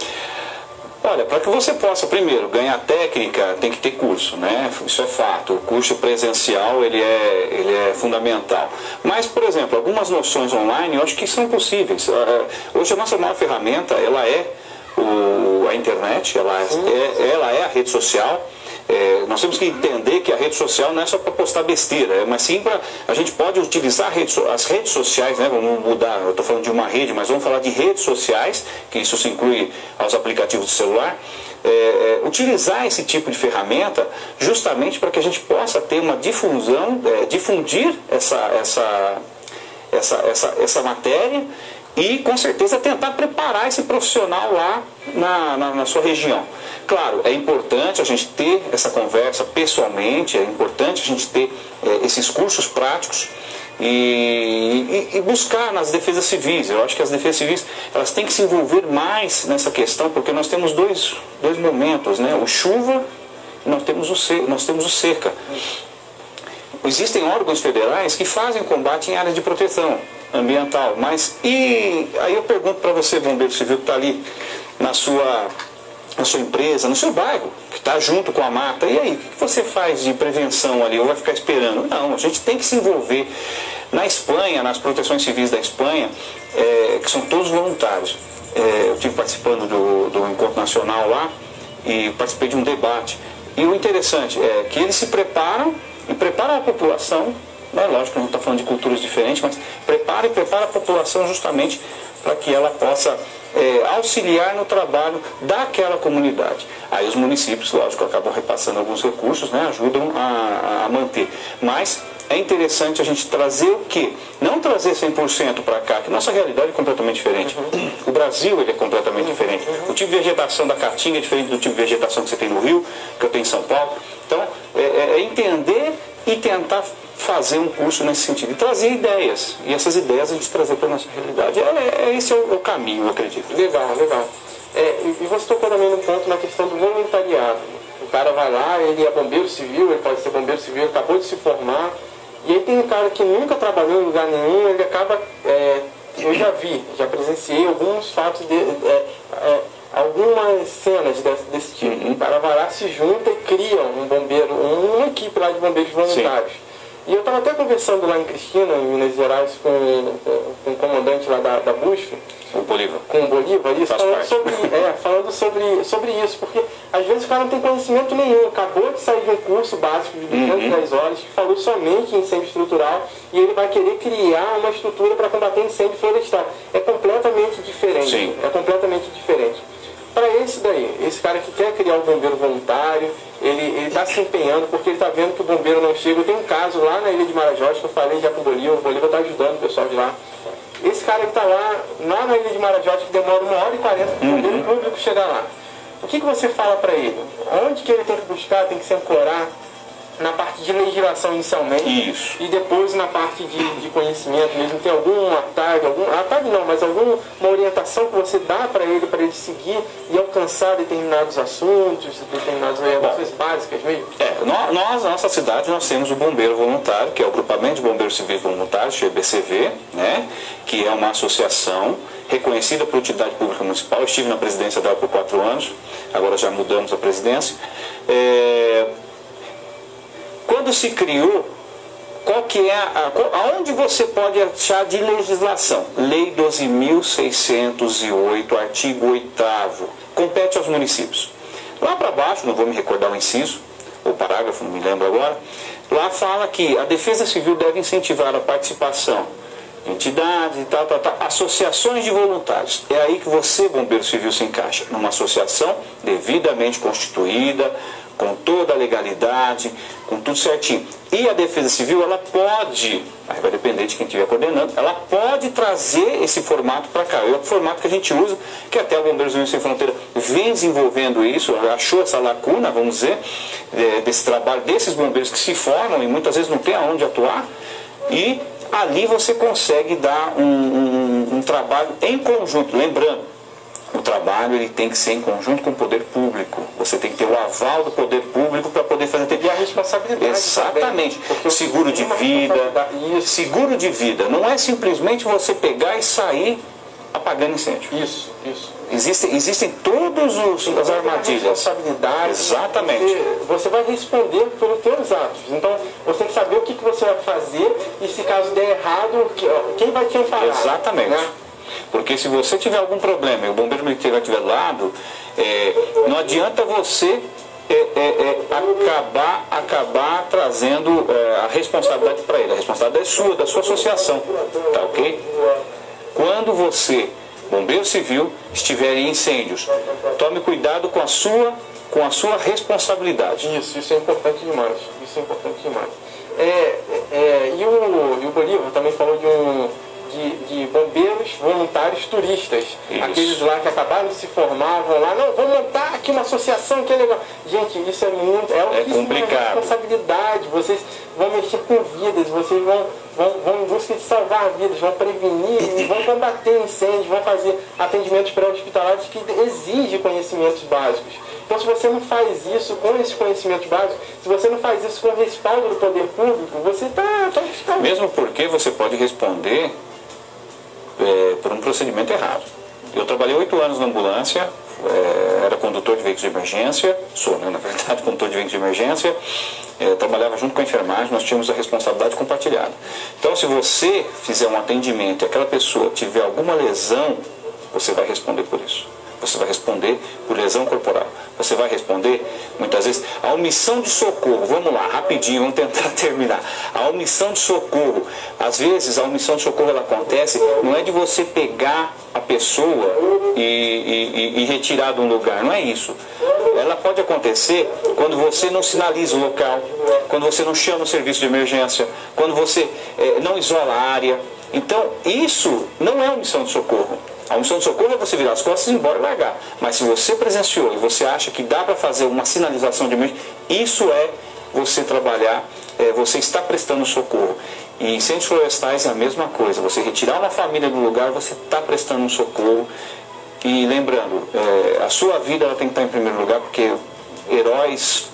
Olha, para que você possa, primeiro, ganhar técnica, tem que ter curso, né? Isso é fato. O curso presencial, ele é fundamental. Mas, por exemplo, algumas noções online, eu acho que são possíveis. Hoje a nossa maior ferramenta, ela é a internet, ela é a rede social. Nós temos que entender que a rede social não é só para postar besteira, mas sim para a gente pode utilizar as redes sociais, né? Vamos mudar, eu estou falando de uma rede, mas vamos falar de redes sociais, que isso se inclui aos aplicativos de celular, utilizar esse tipo de ferramenta justamente para que a gente possa ter uma difusão, difundir essa matéria e com certeza tentar preparar esse profissional lá na sua região. Claro, é importante a gente ter essa conversa pessoalmente, é importante a gente ter esses cursos práticos e buscar nas defesas civis. Eu acho que as defesas civis elas têm que se envolver mais nessa questão, porque nós temos dois momentos, né? O chuva e nós temos o seca. Existem órgãos federais que fazem combate em áreas de proteção ambiental, mas aí eu pergunto para você, bombeiro civil, que está ali na sua empresa, no seu bairro, que está junto com a mata, e aí, o que você faz de prevenção ali, ou vai ficar esperando? Não, a gente tem que se envolver. Na Espanha, nas proteções civis da Espanha, que são todos voluntários, eu estive participando do encontro nacional lá, e participei de um debate, e o interessante é que eles se preparam, e preparam a população, né? Lógico que a gente está falando de culturas diferentes, mas prepara a população justamente para que ela possa auxiliar no trabalho daquela comunidade. Aí os municípios, lógico, acabam repassando alguns recursos, né? Ajudam a manter. Mas é interessante a gente trazer o quê? Não trazer 100% para cá, que nossa realidade é completamente diferente. O Brasil ele é completamente diferente. O tipo de vegetação da Caatinga é diferente do tipo de vegetação que você tem no Rio, que eu tenho em São Paulo. Então, é entender e tentar fazer um curso nesse sentido. E trazer ideias. E essas ideias a gente trazer para a nossa realidade. Esse é o caminho, eu acredito. Legal. E você tocou também no ponto na questão do voluntariado. O cara vai lá, ele é bombeiro civil, ele pode ser bombeiro civil, ele acabou de se formar. E aí tem um cara que nunca trabalhou em lugar nenhum, ele acaba... eu já presenciei alguns fatos algumas cenas desse tipo. O cara vai lá, se junta e cria uma equipe lá de bombeiros voluntários. Sim. E eu estava até conversando lá em Cristina, em Minas Gerais, com o comandante lá da BUSF, o Bolívar. Com o Bolívar, isso, falando sobre isso, porque às vezes o cara não tem conhecimento nenhum, acabou de sair de um curso básico de 210 horas que falou somente em incêndio estrutural e ele vai querer criar uma estrutura para combater incêndio florestal. É completamente diferente. Sim. É completamente diferente. Para esse daí, esse cara que quer criar o bombeiro voluntário, ele está se empenhando porque ele está vendo que o bombeiro não chega. Eu tenho um caso lá na Ilha de Marajós, que eu falei já com o Bolívar está ajudando o pessoal de lá. Esse cara que está lá na Ilha de Marajós, que demora 1h40 para o bombeiro público chegar lá. O que você fala para ele? Onde que ele tem que buscar, tem que se ancorar? Na parte de legislação inicialmente. Isso. E depois na parte de conhecimento mesmo. Tem algum atalho, mas alguma orientação que você dá para ele seguir e alcançar determinados assuntos, determinadas orientações básicas mesmo? Nossa cidade, nós temos o Bombeiro Voluntário, que é o Grupamento de Bombeiros Civis Voluntários, GBCV, né, que é uma associação reconhecida por utilidade pública municipal. Eu estive na presidência dela por 4 anos, agora já mudamos a presidência. Quando se criou, qual que é aonde você pode achar de legislação? Lei 12.608, artigo 8º, compete aos municípios. Lá para baixo, não vou me recordar o inciso, o parágrafo, não me lembro agora, lá fala que a Defesa Civil deve incentivar a participação de entidades e tal, associações de voluntários. É aí que você, bombeiro civil, se encaixa, numa associação devidamente constituída, com toda a legalidade, com tudo certinho. E a Defesa Civil, ela pode, aí vai depender de quem estiver coordenando, ela pode trazer esse formato para cá. É o formato que a gente usa, que até o Bombeiros Unidos Sem Fronteira vem desenvolvendo isso, achou essa lacuna, vamos dizer, desse trabalho, desses bombeiros que se formam e muitas vezes não tem aonde atuar, e ali você consegue dar um trabalho em conjunto, lembrando, o trabalho ele tem que ser em conjunto com o poder público. Você tem que ter o aval do poder público para poder fazer... E a responsabilidade. Exatamente. Seguro de vida. Seguro de vida. Não é simplesmente você pegar e sair apagando incêndio. Isso. Existem todas as armadilhas. Responsabilidade. Exatamente. Você vai responder pelos seus atos. Então, você tem que saber o que você vai fazer e se caso der errado, quem vai te amparar. Exatamente. Né? Porque se você tiver algum problema e o bombeiro militar estiver do lado, não adianta você acabar trazendo a responsabilidade para ele. A responsabilidade é sua, da sua associação. Tá ok? Quando você, bombeiro civil, estiver em incêndios, tome cuidado com a sua responsabilidade. Isso é importante demais. E o Bolívar também falou de bombeiros voluntários turistas. Isso. Aqueles lá que acabaram de se formar, vão lá, não, vamos montar aqui uma associação que é legal. Gente, isso é complicado. Responsabilidade. Vocês vão mexer com vidas, vocês vão em busca de salvar vidas, vão prevenir, vão combater incêndios, vão fazer atendimentos pré-hospitalares que exigem conhecimentos básicos. Então, se você não faz isso com esses conhecimentos básicos, se você não faz isso com o respaldo do poder público, você está... Mesmo porque você pode responder por um procedimento errado. Eu trabalhei 8 anos na ambulância, era condutor de veículos de emergência, sou, né, na verdade, condutor de veículos de emergência, trabalhava junto com a enfermagem, nós tínhamos a responsabilidade compartilhada. Então, se você fizer um atendimento e aquela pessoa tiver alguma lesão, você vai responder por isso. Você vai responder por lesão corporal. Você vai responder, muitas vezes, a omissão de socorro. Vamos lá, rapidinho, vamos tentar terminar. A omissão de socorro. Às vezes, a omissão de socorro ela acontece, não é de você pegar a pessoa e retirar de um lugar. Não é isso. Ela pode acontecer quando você não sinaliza o local, quando você não chama o serviço de emergência, quando você não isola a área. Então, isso não é omissão de socorro. A omissão de socorro é você virar as costas e ir embora e largar. Mas se você presenciou e você acha que dá para fazer uma sinalização de emergência, isso é você trabalhar, você está prestando socorro. E incêndios florestais é a mesma coisa. Você retirar uma família do lugar, você está prestando um socorro. E lembrando, a sua vida ela tem que estar em primeiro lugar, porque heróis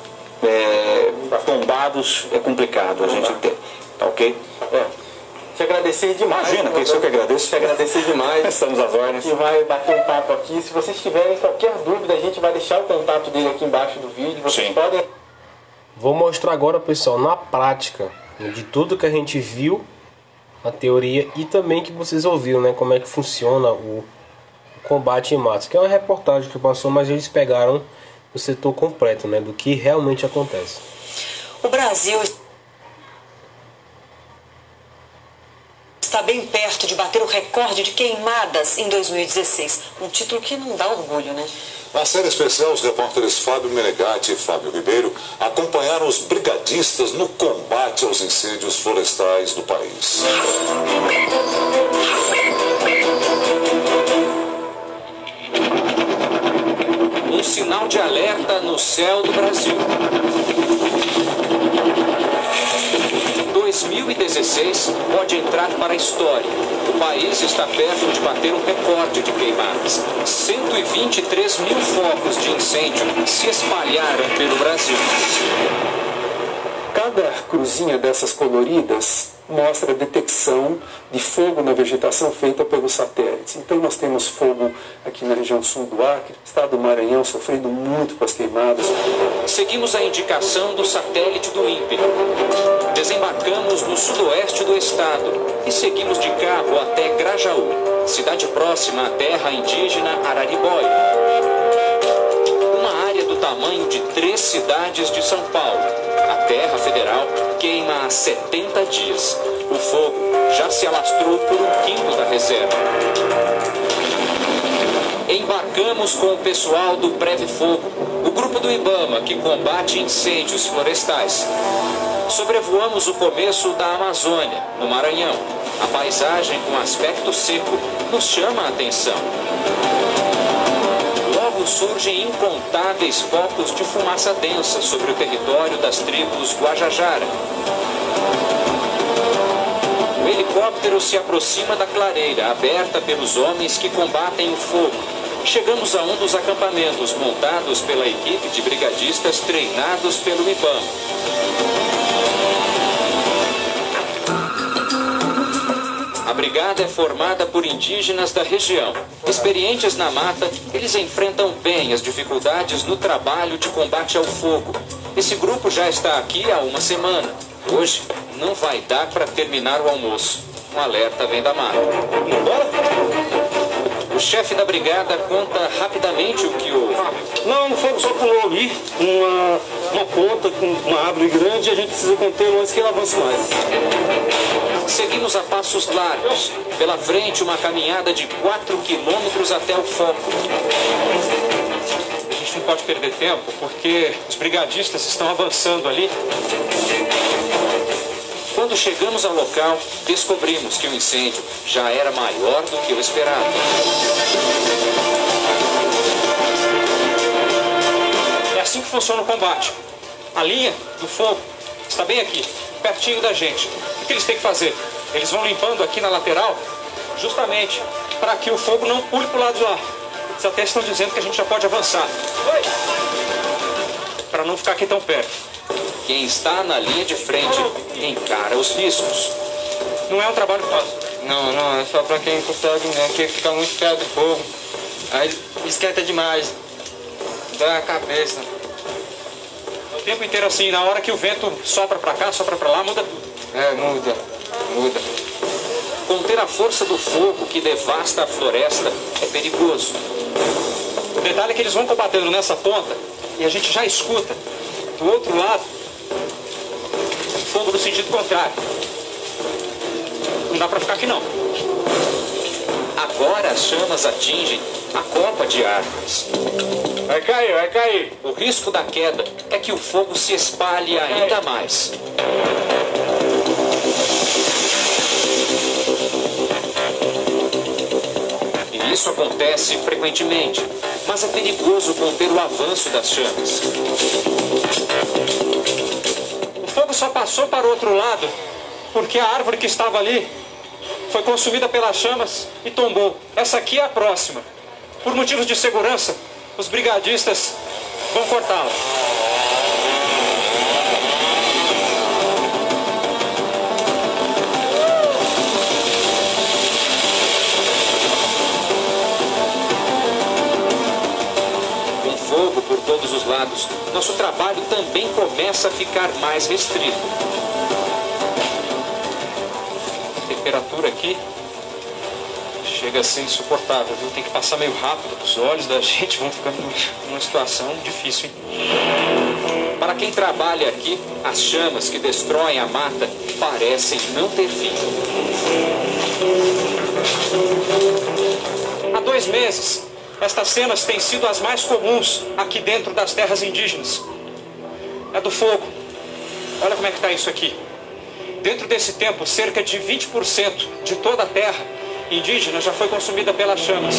tombados é complicado a gente ter. Tá ok? Te agradecer demais. Imagina, que isso eu que agradeço. Te agradecer demais. Estamos às ordens. Que vai bater um papo aqui. Se vocês tiverem qualquer dúvida, a gente vai deixar o contato dele aqui embaixo do vídeo. Vocês podem... Vou mostrar agora, pessoal, na prática, de tudo que a gente viu na teoria e também que vocês ouviram, né, como é que funciona o combate em matas, que é uma reportagem que passou, mas eles pegaram o setor completo, né, do que realmente acontece. O Brasil está bem perto de bater o recorde de queimadas em 2016. Um título que não dá orgulho, né? Na série especial, os repórteres Fábio Menegatti e Fábio Ribeiro acompanharam os brigadistas no combate aos incêndios florestais do país. Um sinal de alerta no céu do Brasil. 2016 pode entrar para a história. O país está perto de bater um recorde de queimadas. 123 mil focos de incêndio se espalharam pelo Brasil. Cada cruzinha dessas coloridas mostra a detecção de fogo na vegetação feita pelos satélites. Então nós temos fogo aqui na região sul do Acre, estado do Maranhão sofrendo muito com as queimadas. Seguimos a indicação do satélite do INPE. Desembarcamos no sudoeste do estado e seguimos de carro até Grajaú, cidade próxima à terra indígena Araribóia. Uma área do tamanho de 3 cidades de São Paulo. A terra federal queima há 70 dias. O fogo já se alastrou por 1/5 da reserva. Embarcamos com o pessoal do Preve Fogo, o grupo do IBAMA que combate incêndios florestais. Sobrevoamos o começo da Amazônia, no Maranhão. A paisagem com aspecto seco nos chama a atenção. Logo surgem incontáveis focos de fumaça densa sobre o território das tribos Guajajara. O helicóptero se aproxima da clareira, aberta pelos homens que combatem o fogo. Chegamos a um dos acampamentos montados pela equipe de brigadistas treinados pelo IBAMA. A brigada é formada por indígenas da região. Experientes na mata, eles enfrentam bem as dificuldades no trabalho de combate ao fogo. Esse grupo já está aqui há uma semana. Hoje não vai dar para terminar o almoço. Um alerta vem da mata. O chefe da brigada conta rapidamente o que houve. Não, o fogo só pulou ali, uma ponta com uma árvore grande e a gente precisa contê-lo antes que ele avance mais. Seguimos a passos largos. Pela frente, uma caminhada de 4 quilômetros até o foco. A gente não pode perder tempo, porque os brigadistas estão avançando ali. Quando chegamos ao local, descobrimos que o incêndio já era maior do que o esperado. É assim que funciona o combate. A linha do fogo está bem aqui, pertinho da gente. O que eles têm que fazer? Eles vão limpando aqui na lateral, justamente para que o fogo não pule para o lado de lá. Eles até estão dizendo que a gente já pode avançar, para não ficar aqui tão perto. Quem está na linha de frente encara os riscos. Não é um trabalho fácil. Não, é só para quem consegue, né? Quem fica muito perto do fogo. Aí esquenta demais. Dá a cabeça. O tempo inteiro assim, na hora que o vento sopra para cá, sopra para lá, muda tudo. É, muda. Conter a força do fogo que devasta a floresta é perigoso. O detalhe é que eles vão combatendo nessa ponta e a gente já escuta do outro lado fogo no sentido contrário. Não dá para ficar aqui não. Agora as chamas atingem a copa de árvores. Vai cair. O risco da queda é que o fogo se espalhe ainda mais. E isso acontece frequentemente, mas é perigoso conter o avanço das chamas. O fogo só passou para o outro lado porque a árvore que estava ali foi consumida pelas chamas e tombou. Essa aqui é a próxima. Por motivos de segurança, os brigadistas vão cortá-la. Com fogo por todos os lados, nosso trabalho também começa a ficar mais restrito. temperatura aqui chega a ser insuportável, viu? Tem que passar meio rápido, os olhos da gente vão ficando numa situação difícil, hein? Para quem trabalha aqui, as chamas que destroem a mata parecem não ter fim. Há 2 meses, estas cenas têm sido as mais comuns aqui dentro das terras indígenas. É do fogo. Olha como é que está isso aqui. Dentro desse tempo, cerca de 20% de toda a terra indígena já foi consumida pelas chamas.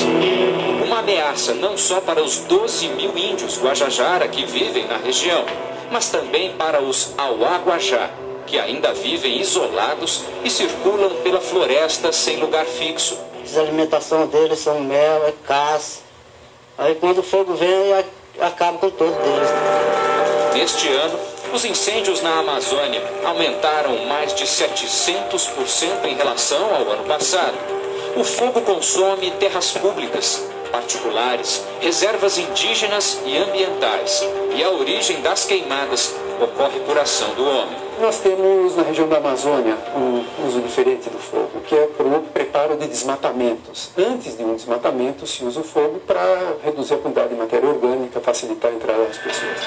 Uma ameaça não só para os 12 mil índios Guajajara que vivem na região, mas também para os Auá-Guajá, que ainda vivem isolados e circulam pela floresta sem lugar fixo. A alimentação deles são mel, é caça. Aí quando o fogo vem, acaba com todos eles. Neste ano, os incêndios na Amazônia aumentaram mais de 700% em relação ao ano passado. O fogo consome terras públicas, particulares, reservas indígenas e ambientais. E a origem das queimadas ocorre por ação do homem. Nós temos na região da Amazônia um uso diferente do fogo, que é para o preparo de desmatamentos. Antes de um desmatamento, se usa o fogo para reduzir a quantidade de matéria orgânica, facilitar a entrada das pessoas.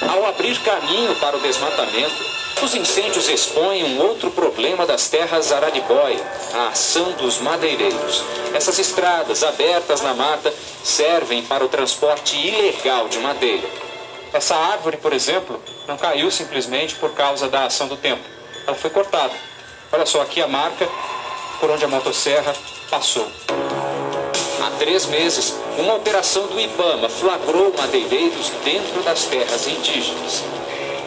Ao abrir caminho para o desmatamento, os incêndios expõem um outro problema das terras Araribóia, a ação dos madeireiros. Essas estradas abertas na mata servem para o transporte ilegal de madeira. Essa árvore, por exemplo, não caiu simplesmente por causa da ação do tempo. Ela foi cortada. Olha só aqui a marca por onde a motosserra passou. Há 3 meses, uma operação do IBAMA flagrou madeireiros dentro das terras indígenas.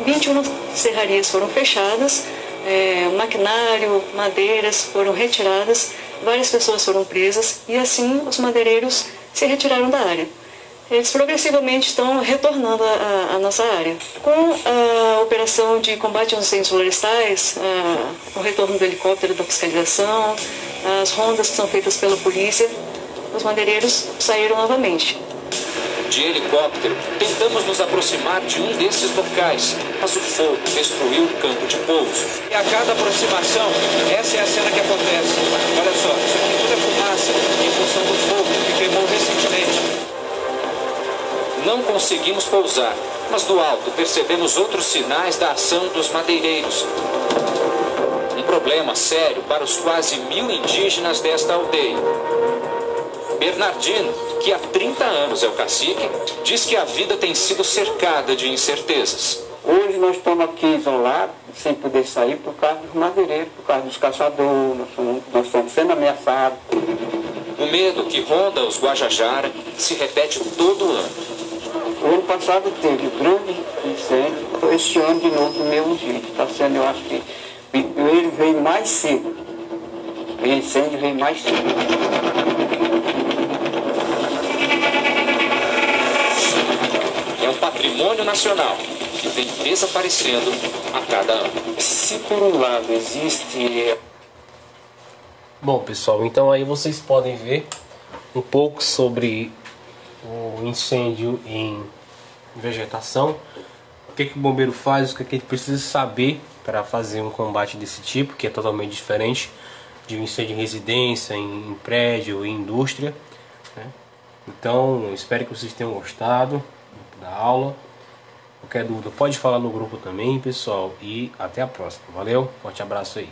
21 serrarias foram fechadas, maquinário, madeiras foram retiradas, várias pessoas foram presas e assim os madeireiros se retiraram da área. Eles progressivamente estão retornando à nossa área. Com a operação de combate aos incêndios florestais, o retorno do helicóptero da fiscalização, as rondas que são feitas pela polícia, os madeireiros saíram novamente. De helicóptero, tentamos nos aproximar de um desses locais, mas o fogo destruiu o campo de pouso. E a cada aproximação, essa é a cena que acontece. Olha só, isso aqui tudo é fumaça em função do fogo que queimou recentemente. Não conseguimos pousar, mas do alto percebemos outros sinais da ação dos madeireiros. Um problema sério para os quase 1000 indígenas desta aldeia. Bernardino, que há 30 anos é o cacique, diz que a vida tem sido cercada de incertezas. Hoje nós estamos aqui isolados, sem poder sair por causa dos madeireiros, por causa dos caçadores, nós estamos sendo ameaçados. O medo que ronda os Guajajara se repete todo ano. O ano passado teve grande incêndio, este ano de novo do mesmo jeito. Está sendo, eu acho que ele veio mais cedo. O incêndio veio mais cedo. É um patrimônio nacional que vem desaparecendo a cada ano. Se por um lado existe... Bom, pessoal, então aí vocês podem ver um pouco sobre o incêndio em vegetação, o que o bombeiro faz, o que a gente precisa saber para fazer um combate desse tipo, que é totalmente diferente de um incêndio em residência, em prédio, em indústria, né? Então, espero que vocês tenham gostado da aula. Qualquer dúvida pode falar no grupo também, pessoal, e até a próxima. Valeu, forte abraço aí.